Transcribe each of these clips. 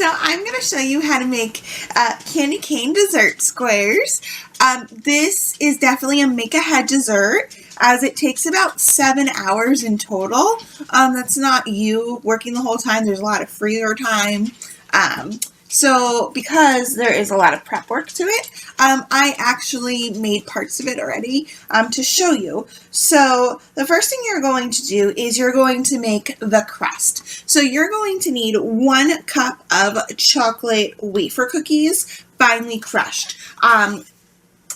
So I'm going to show you how to make candy cane dessert squares. This is definitely a make-ahead dessert, as it takes about 7 hours in total. That's not you working the whole time. There's a lot of freezer time. So because there is a lot of prep work to it, I actually made parts of it already to show you. So the first thing you're going to do is you're going to make the crust. So you're going to need 1 cup of chocolate wafer cookies, finely crushed.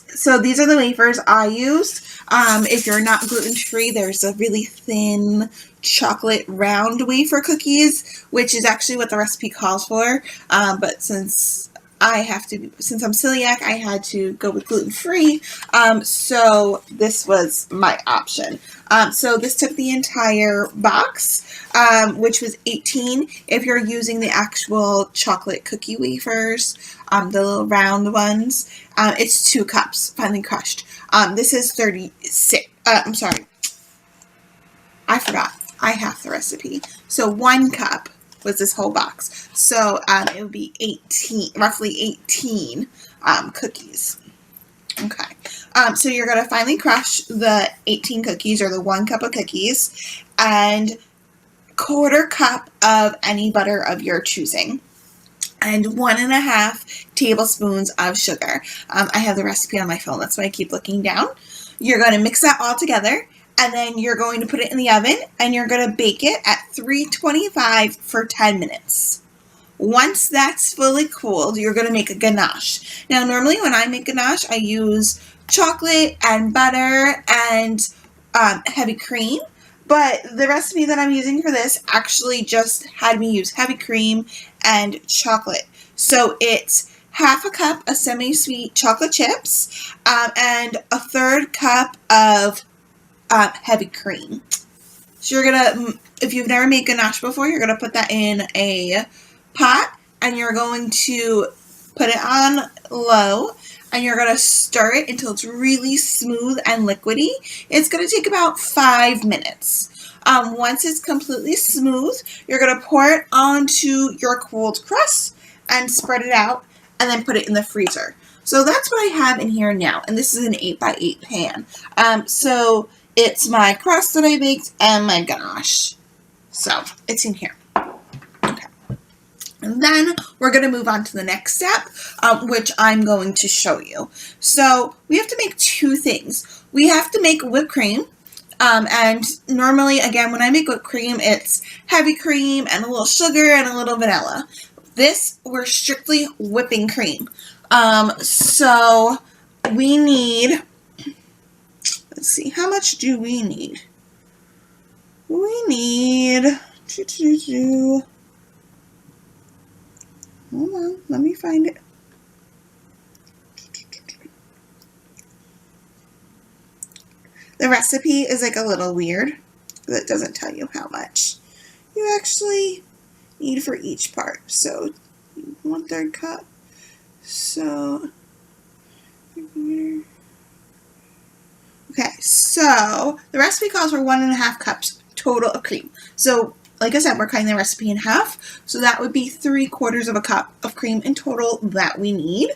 So these are the wafers I used. If you're not gluten-free, there's a really thin chocolate round wafer cookies, which is actually what the recipe calls for. But since I'm celiac, I had to go with gluten-free. So this was my option. So this took the entire box, which was 18. If you're using the actual chocolate cookie wafers, the little round ones, it's 2 cups, finely crushed. This is 36. I'm sorry. I forgot. I have the recipe. So 1 cup was this whole box. So it would be roughly 18 cookies. Okay. So you're going to finely crush the 18 cookies, or the 1 cup of cookies, and 1/4 cup of any butter of your choosing, and 1.5 tablespoons of sugar. I have the recipe on my phone, that's why I keep looking down. You're going to mix that all together, and then you're going to put it in the oven, and you're going to bake it at 325 for 10 minutes. Once that's fully cooled, you're going to make a ganache. Now, normally when I make ganache, I use chocolate and butter and heavy cream. But the recipe that I'm using for this actually just had me use heavy cream and chocolate. So it's 1/2 cup of semi-sweet chocolate chips and 1/3 cup of heavy cream. So you're going to, if you've never made ganache before, you're going to put that in a pot, and you're going to put it on low, and you're going to stir it until it's really smooth and liquidy. It's going to take about 5 minutes. Once it's completely smooth, you're going to pour it onto your cooled crust and spread it out, and then put it in the freezer. So that's what I have in here now, and this is an 8x8 pan. So it's my crust that I baked and my ganache. So it's in here. Okay. And then we're going to move on to the next step, which I'm going to show you. So we have to make 2 things. We have to make whipped cream. And normally, again, when I make whipped cream, it's heavy cream and a little sugar and a little vanilla. This, we're strictly whipping cream. So we need, let's see, how much do we need? We need, hold on, let me find it. The recipe is like a little weird, because it doesn't tell you how much you actually need for each part. So 1/3 cup. So okay, so the recipe calls for 1.5 cups total of cream. So like I said, we're cutting the recipe in half, so that would be 3/4 of a cup of cream in total that we need.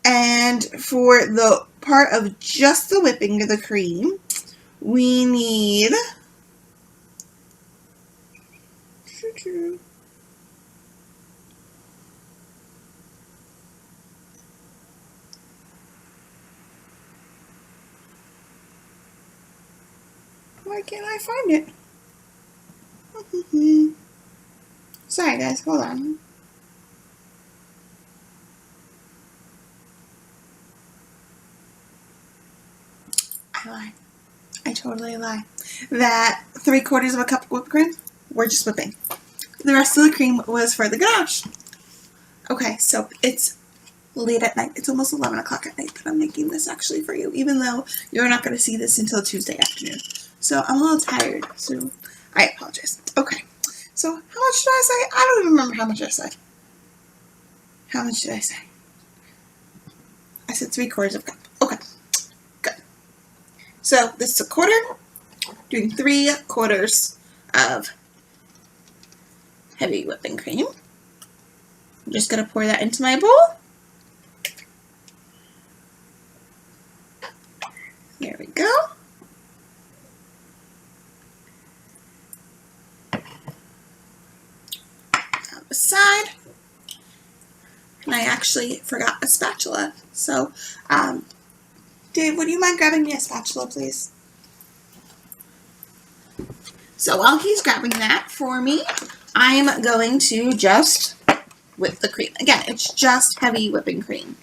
And for the part of just the whipping of the cream, we need why can't I find it? Sorry guys, hold on. I lie. I totally lie. That 3/4 of a cup of whipped cream, we're just whipping. The rest of the cream was for the ganache. Okay, so it's late at night. It's almost 11 o'clock at night that I'm making this actually for you, even though you're not going to see this until Tuesday afternoon. So I'm a little tired, so I apologize. Okay, so how much did I say? I don't even remember how much I said. How much did I say? I said 3/4 of a cup. Okay, good. So this is 1/4, doing 3/4 of heavy whipping cream. I'm just going to pour that into my bowl. There we go. On the side. And I actually forgot a spatula. So, Dave, would you mind grabbing me a spatula, please? So while he's grabbing that for me, I'm going to just whip the cream. Again, it's just heavy whipping cream.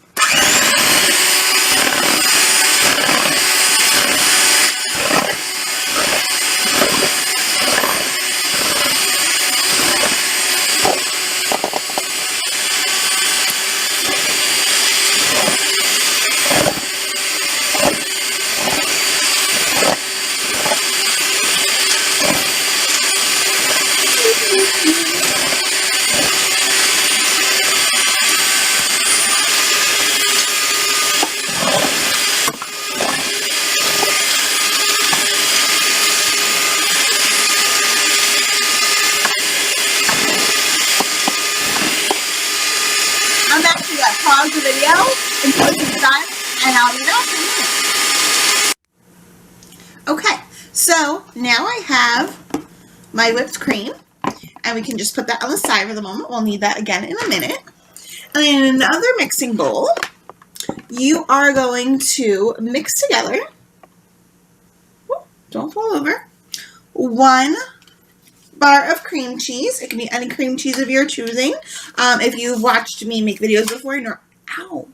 I'm actually going to pause the video until it's done, and I'll be back in a minute. Okay, so now I have my whipped cream, and we can just put that on the side for the moment. We'll need that again in a minute. And in another mixing bowl, you are going to mix together, don't fall over, 1 bar of cream cheese. It can be any cream cheese of your choosing. If you've watched me make videos before, you know, ow,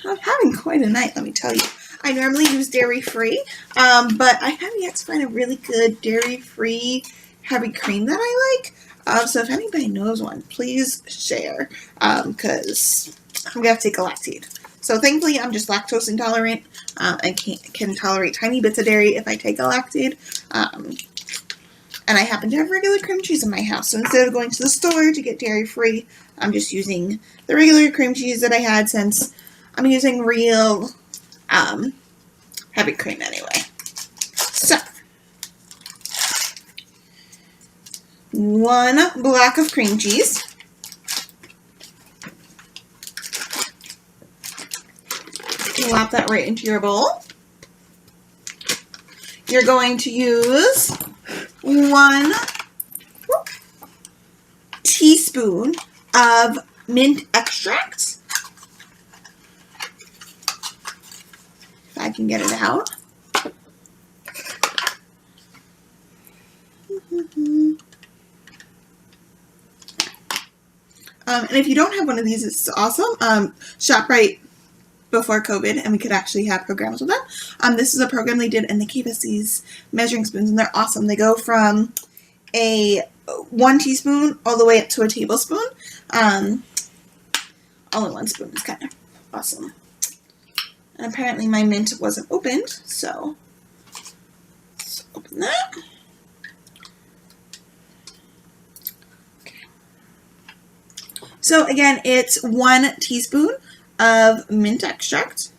I'm having quite a night, let me tell you. I normally use dairy-free, but I have yet to find a really good dairy-free heavy cream that I like. So if anybody knows one, please share, because I'm going to have to take a Lactaid. So thankfully, I'm just lactose intolerant and can tolerate tiny bits of dairy if I take a Lactaid. And I happen to have regular cream cheese in my house. So instead of going to the store to get dairy-free, I'm just using the regular cream cheese that I had since I'm using real heavy cream anyway. So, 1 block of cream cheese. Plop that right into your bowl. You're going to use 1 teaspoon of mint extract. If I can get it out. And if you don't have one of these, it's awesome. ShopRite before COVID, and we could actually have programs with them. This is a program they did, and they gave us these measuring spoons, and they're awesome. They go from a 1 teaspoon all the way up to a tablespoon. All in 1 spoon is kind of awesome. And apparently my mint wasn't opened, so let's open that. Okay. So again, it's 1 teaspoon of mint extract.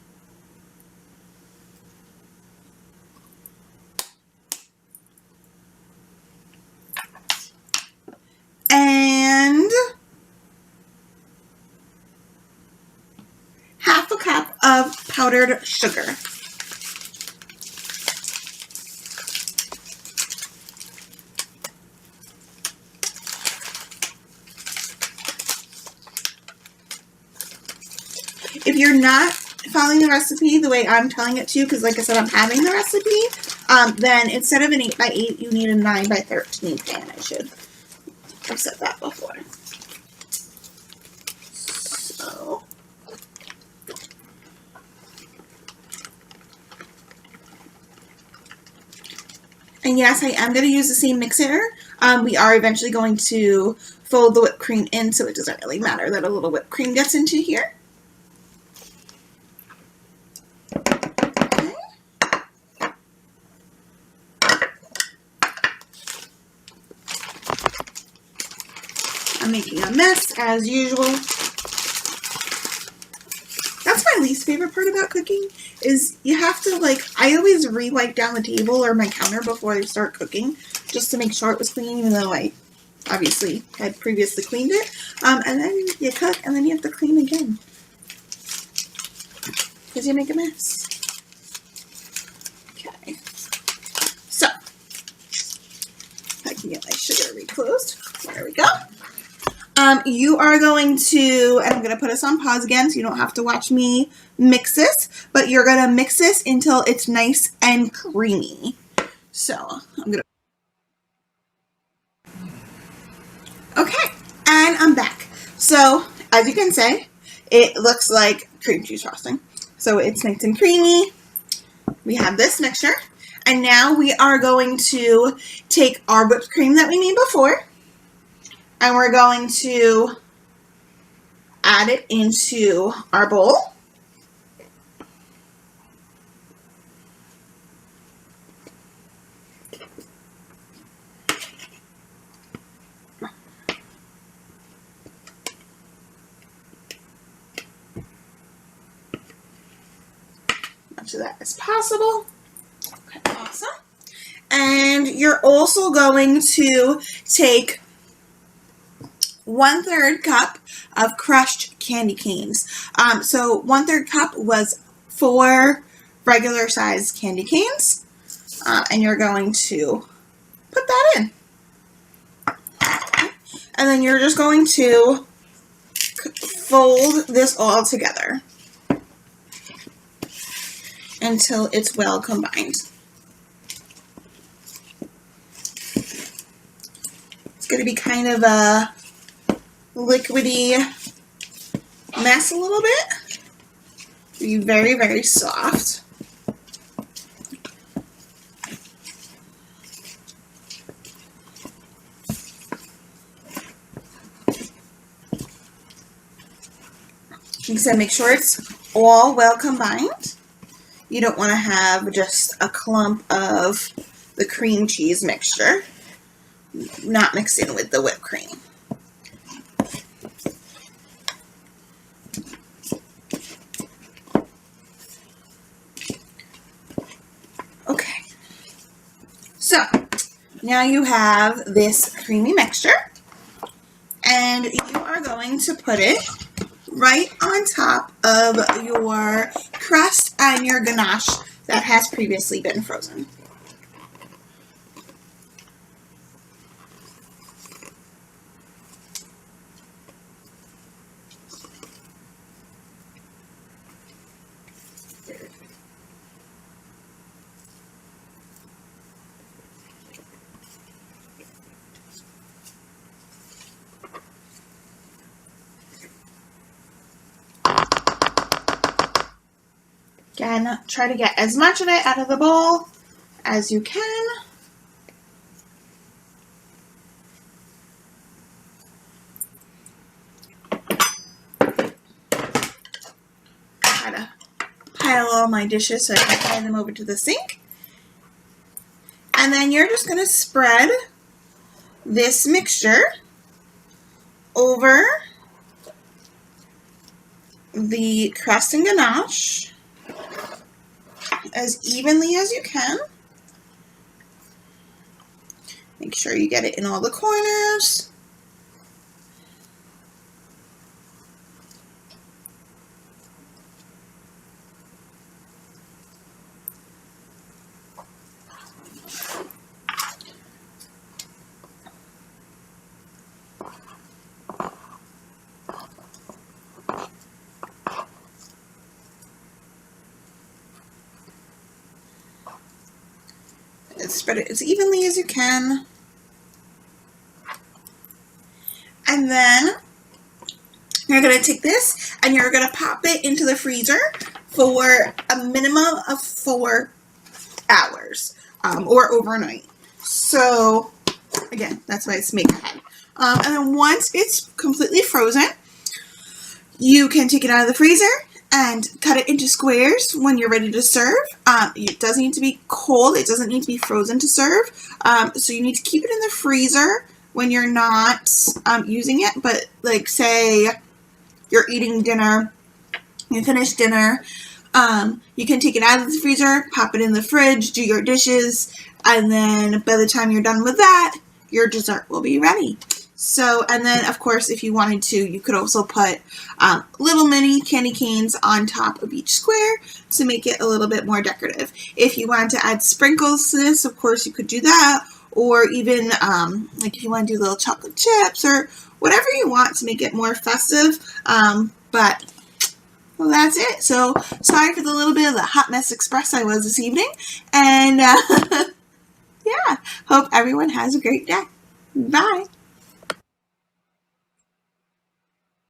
And half a cup of powdered sugar. If you're not following the recipe the way I'm telling it to you, because like I said, I'm having the recipe, then instead of an 8x8, you need a 9x13 pan. I should have said that before. So, and yes, I am going to use the same mixer. We are eventually going to fold the whipped cream in, so it doesn't really matter that a little whipped cream gets into here. I'm making a mess, as usual. That's my least favorite part about cooking, is you have to, like, I always re-wipe down the table or my counter before I start cooking, just to make sure it was clean, even though I obviously had previously cleaned it. And then you cook, and then you have to clean again because you make a mess. Okay. So, if I can get my sugar reclosed. There we go. You are going to, and I'm going to put us on pause again so you don't have to watch me mix this, but you're going to mix this until it's nice and creamy. So, I'm going to. Okay, and I'm back. So, as you can see, it looks like cream cheese frosting. So, it's nice and creamy. We have this mixture, and now we are going to take our whipped cream that we made before, and we're going to add it into our bowl. Much of that as possible. Okay, awesome. And you're also going to take 1/3 cup of crushed candy canes. So 1/3 cup was 4 regular size candy canes. And you're going to put that in. And then you're just going to fold this all together until it's well combined. It's going to be kind of a liquidy mess a little bit. Be very, very soft. Like I said, make sure it's all well combined. You don't want to have just a clump of the cream cheese mixture not mixed in with the whipped cream. Okay, so now you have this creamy mixture, and you are going to put it right on top of your crust and your ganache that has previously been frozen. Again, try to get as much of it out of the bowl as you can. Try to pile all my dishes so I can hand them over to the sink. And then you're just going to spread this mixture over the crust and ganache as evenly as you can. Make sure you get it in all the corners. Spread it as evenly as you can. And then you're going to take this and you're going to pop it into the freezer for a minimum of 4 hours or overnight. So again, that's why it's make ahead. And then once it's completely frozen, you can take it out of the freezer and cut it into squares when you're ready to serve. It doesn't need to be cold. It doesn't need to be frozen to serve. So you need to keep it in the freezer when you're not using it. But like say you're eating dinner, you finish dinner, you can take it out of the freezer, pop it in the fridge, do your dishes, and then by the time you're done with that, your dessert will be ready. So, and then of course, if you wanted to, you could also put little mini candy canes on top of each square to make it a little bit more decorative. If you wanted to add sprinkles to this, of course, you could do that. Or even like if you want to do little chocolate chips or whatever you want to make it more festive. But well, that's it. So sorry for the little bit of the hot mess express I was this evening. And yeah, hope everyone has a great day. Bye.